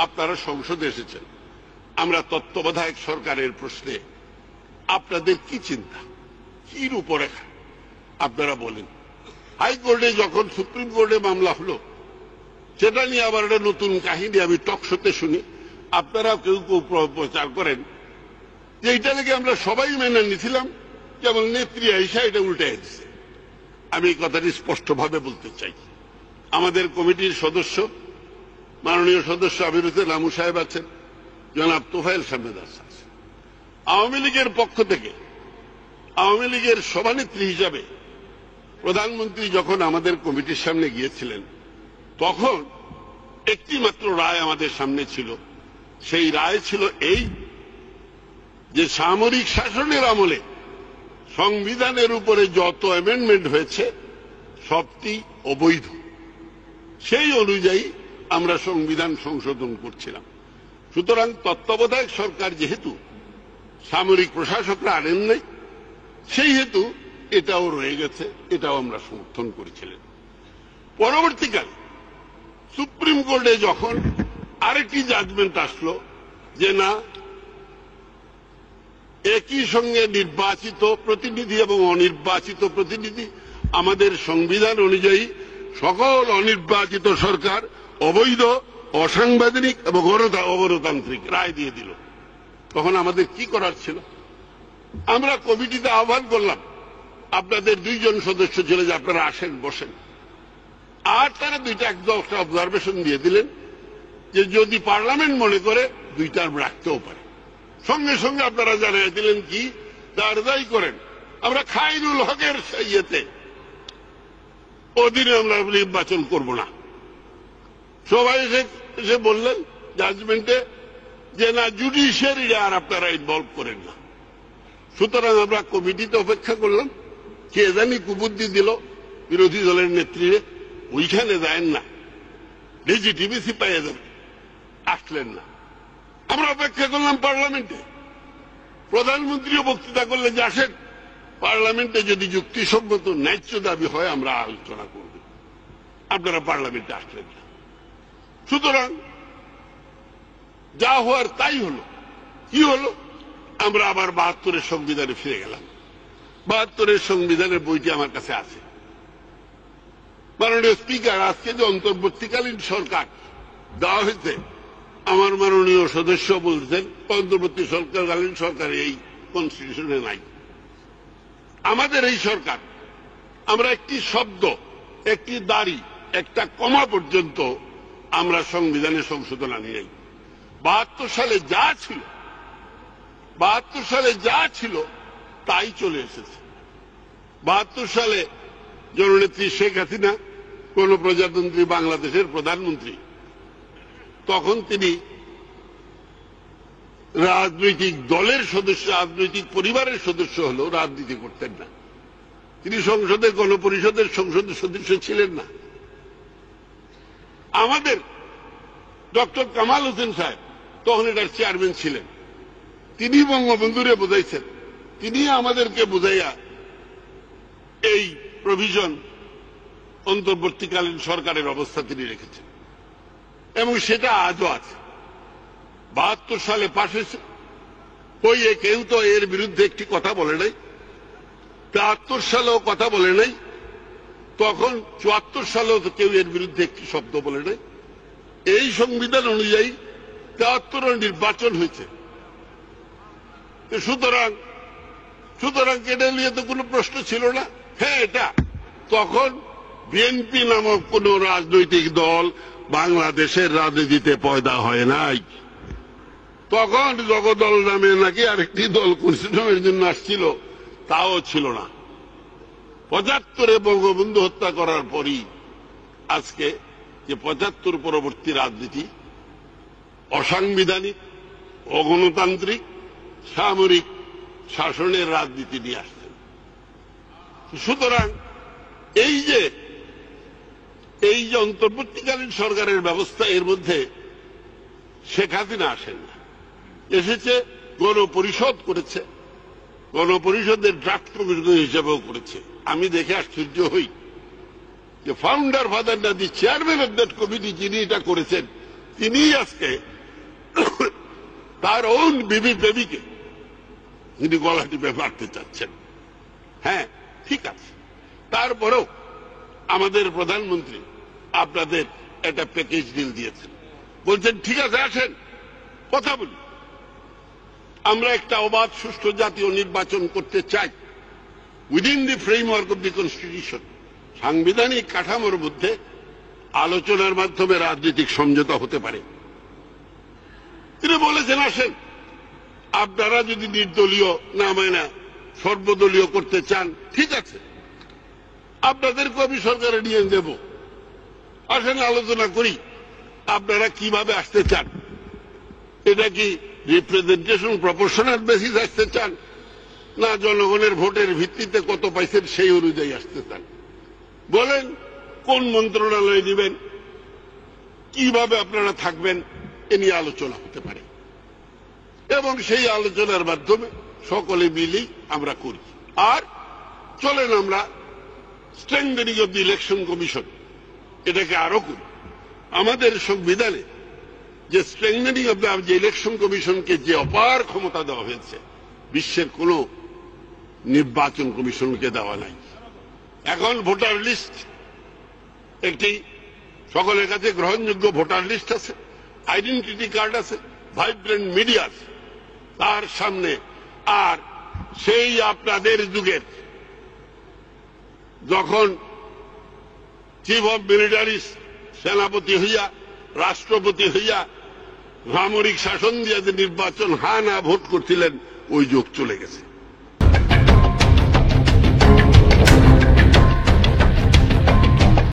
আপনারা সংসদে এসেছেন, আমরা তত্ত্বাবধায়ক সরকারের প্রশ্নে আপনাদের কি চিন্তা, কি রূপরেখা আপনারা বলেন। হাইকোর্টে যখন সুপ্রিম কোর্টে মামলা হলো, সেটা নিয়ে আবার একটা নতুন কাহিনী আমি টক শোতে শুনি। আপনারা কেউ কেউ প্রচার করেন যে এটা থেকে আমরা সবাই মেনে নিয়েছিলাম, কেবল নেত্রী আইসা এটা উল্টে দিচ্ছে। আমি এই কথাটি স্পষ্টভাবে বলতে চাই। আমাদের কমিটির সদস্য, মাননীয় সদস্য আমির হোসেন আমু সাহেব আছেন, জনাব তোফায়েল আহমেদ আছেন। আওয়ামী লীগের পক্ষ থেকে, আওয়ামী লীগের সভানেত্রী হিসাবে প্রধানমন্ত্রী যখন আমাদের কমিটির সামনে গিয়েছিলেন, তখন একটি মাত্র রায় আমাদের সামনে ছিল। সেই রায় ছিল এই যে সামরিক শাসনের আমলে সংবিধানের উপরে যত অ্যামেন্ডমেন্ট হয়েছে সবটি অবৈধ। সেই অনুযায়ী আমরা সংবিধান সংশোধন করছিলাম। সুতরাং তত্ত্বাবধায়ক সরকার যেহেতু সামরিক প্রশাসকরা আনেন নাই, সেই হেতু এটাও রয়ে গেছে, এটাও আমরা সমর্থন করেছিলেন। পরবর্তীকালে সুপ্রিম কোর্টে যখন আরেকটি জাজমেন্ট আসলো যে না, একই সঙ্গে নির্বাচিত প্রতিনিধি এবং অনির্বাচিত প্রতিনিধি, আমাদের সংবিধান অনুযায়ী সকল অনির্বাচিত সরকার অবৈধ, অসাংবিধানিক এবং অগণতান্ত্রিক রায় দিয়ে দিল। তখন আমাদের কি করার ছিল? আমরা কমিটিতে আহ্বান করলাম, আপনাদের 2 জন সদস্য ছিল যে আপনারা আসেন, বসেন। আর তারা একটা অবজারভেশন দিয়ে দিলেন যে যদি পার্লামেন্ট মনে করে 2 টার্ম রাখতেও পারে। সঙ্গে সঙ্গে আপনারা জানিয়ে দিলেন কি, দাঁড়াই করেন, আমরা খায়রুল হকের ইয়েতে অধীনে আমরা নির্বাচন করব না। সবাই এসে বললেন জাজমেন্টে যে না, জুডিশিয়ারি আর আপনারা ইনভলভ করেন না। সুতরাং আমরা কমিটিতে অপেক্ষা করলাম, কে জানি কুবুদ্ধি দিল বিরোধী দলের নেত্রীরে, ওইখানে যায় না, লেজিটিমেসি পাইয়ে যাবে, আসলেন না। আমরা অপেক্ষা করলাম পার্লামেন্টে, প্রধানমন্ত্রীও বক্তৃতা করলেন যে আসেন, পার্লামেন্টে যদি যুক্তিসম্মত ন্যায্য দাবি হয় আমরা আলোচনা করব। আপনারা পার্লামেন্টে আসলেন না। সুতরাং যা হওয়ার তাই হলো। কি হলো? আমরা আবার 72-এর সংবিধানে ফিরে গেলাম। 72-এর সংবিধানের বইটি আমার কাছে আছে। মাননীয় স্পিকার, আজকে যে অন্তর্বর্তীকালীন সরকার দেওয়া হয়েছে, আমার মাননীয় সদস্য বলছেন অন্তর্বর্তী সরকারকালীন সরকার এই কনস্টিটিউশনে নাই। আমাদের এই সরকার, আমরা একটি শব্দ, একটি দাড়ি, একটা কমা পর্যন্ত আমরা সংবিধানে সংশোধন আনি নাই। 72 সালে যা ছিল, 72 সালে যা ছিল তাই চলে এসেছে। 72 সালে জননেত্রী শেখ হাসিনা কোন প্রজাতন্ত্রী বাংলাদেশের প্রধানমন্ত্রী, তখন তিনি রাজনৈতিক দলের সদস্য, রাজনৈতিক পরিবারের সদস্য হলেও রাজনীতি করতেন না। তিনি সংসদের গণপরিষদের সংসদের সদস্য ছিলেন না। আমাদের ডক্টর কামাল হোসেন সাহেব তখন এটার চেয়ারম্যান ছিলেন। তিনি বঙ্গবন্ধুরে বোঝাইছেন, তিনি আমাদেরকে বোঝাইয়া এই প্রভিশন অন্তর্বর্তীকালীন সরকারের অবস্থা তিনি রেখেছেন এবং সেটা আজও আছে। 72 সালে পাশ হয়েছে, হইয়ে কেউ তো এর বিরুদ্ধে একটি কথা বলে নাই। 73 সালেও কথা বলে নাই, তখন 74 সালেও তো কেউ এর বিরুদ্ধে একটি শব্দ বলে নাই। এই সংবিধান অনুযায়ী 73 নির্বাচন হয়েছে। সুতরাং এটা নিয়ে তো কোনো প্রশ্ন ছিল না। হ্যাঁ, এটা তখন বিএনপি নামক কোন রাজনৈতিক দল বাংলাদেশের রাজনীতিতে পয়দা হয় নাই। তখন জগদল নামে নাকি আরেকটি দল কনস্টিটিউশনের জন্য আসছিল, তাও ছিল না। 75-এ বঙ্গবন্ধু হত্যা করার পরই আজকে যে 75 পরবর্তী রাজনীতি অসাংবিধানিক, অগণতান্ত্রিক, সামরিক শাসনের রাজনীতি নিয়ে আসছেন। সুতরাং এই যে অন্তর্বর্তীকালীন সরকারের ব্যবস্থা, এর মধ্যে শেখ হাসিনা আসেন না, এসেছে গণপরিষদ করেছে, গণপরিষদের ড্রাফট কমিশনার হিসেবেও করেছে। আমি দেখে আশ্চর্য হই যে ফাউন্ডার ফাদার না দি চেয়ারম্যান অফ দ্যাট কমিটি, যিনি এটা করেছেন, তিনি আজকে তার ওন বিবি বেবিকে তিনি গলা টিপে মারতে চাচ্ছেন। হ্যাঁ, ঠিক আছে, তারপরেও আমাদের প্রধানমন্ত্রী আপনাদের একটা প্যাকেজ ডিল দিয়েছেন, বলছেন ঠিক আছে আসেন কথা বলি, আমরা একটা অবাধ সুষ্ঠু জাতীয় নির্বাচন করতে চাই within the framework of the constitution. সাংবিধানিক কাঠামোর মধ্যে আলোচনার মাধ্যমে রাজনৈতিক সমঝোতা হতে পারে। তিনি বলেছেন আসেন, আপনারা যদি নির্দলীয় না মানে সর্বদলীয় করতে চান ঠিক আছে, আপনাদেরকে আমি সরকারে নিয়ে দেব, আসেন আলোচনা করি আপনারা কিভাবে আসতে চান। এটা কি রিপ্রেজেন্টেশন প্রপোর্শনাল বেসিস আসতে চান, না জনগণের ভোটের ভিত্তিতে কত পাইছেন সেই অনুযায়ী আসতে চান? বলেন কোন মন্ত্রণালয় দিবেন, কিভাবে আপনারা থাকবেন, এ নিয়ে আলোচনা হতে পারে এবং সেই আলোচনার মাধ্যমে সকলে মিলেই আমরা করি। আর চলেন আমরা strengthening of the election commission এটাকে আরো করি। আমাদের সংবিধানে যে স্ট্রেংথেনিং অব দি ইলেকশন কমিশনকে যে অপার ক্ষমতা দেওয়া হয়েছে, বিশ্বের কোন নির্বাচন কমিশনকে দেওয়া নাই। এখন ভোটার লিস্ট একটি সকলের কাছে গ্রহণযোগ্য ভোটার লিস্ট আছে, আইডেন্টিটি কার্ড আছে, ভাইব্রেন্ট মিডিয়া আছে তার সামনে। আর সেই আপনাদের যুগের যখন চিফ অব মিলিটারি সেনাপতি হইয়া রাষ্ট্রপতি হইয়া সামরিক শাসন দিয়ে যে নির্বাচন হা না ভোট করছিলেন, ওই যুগ চলে গেছে।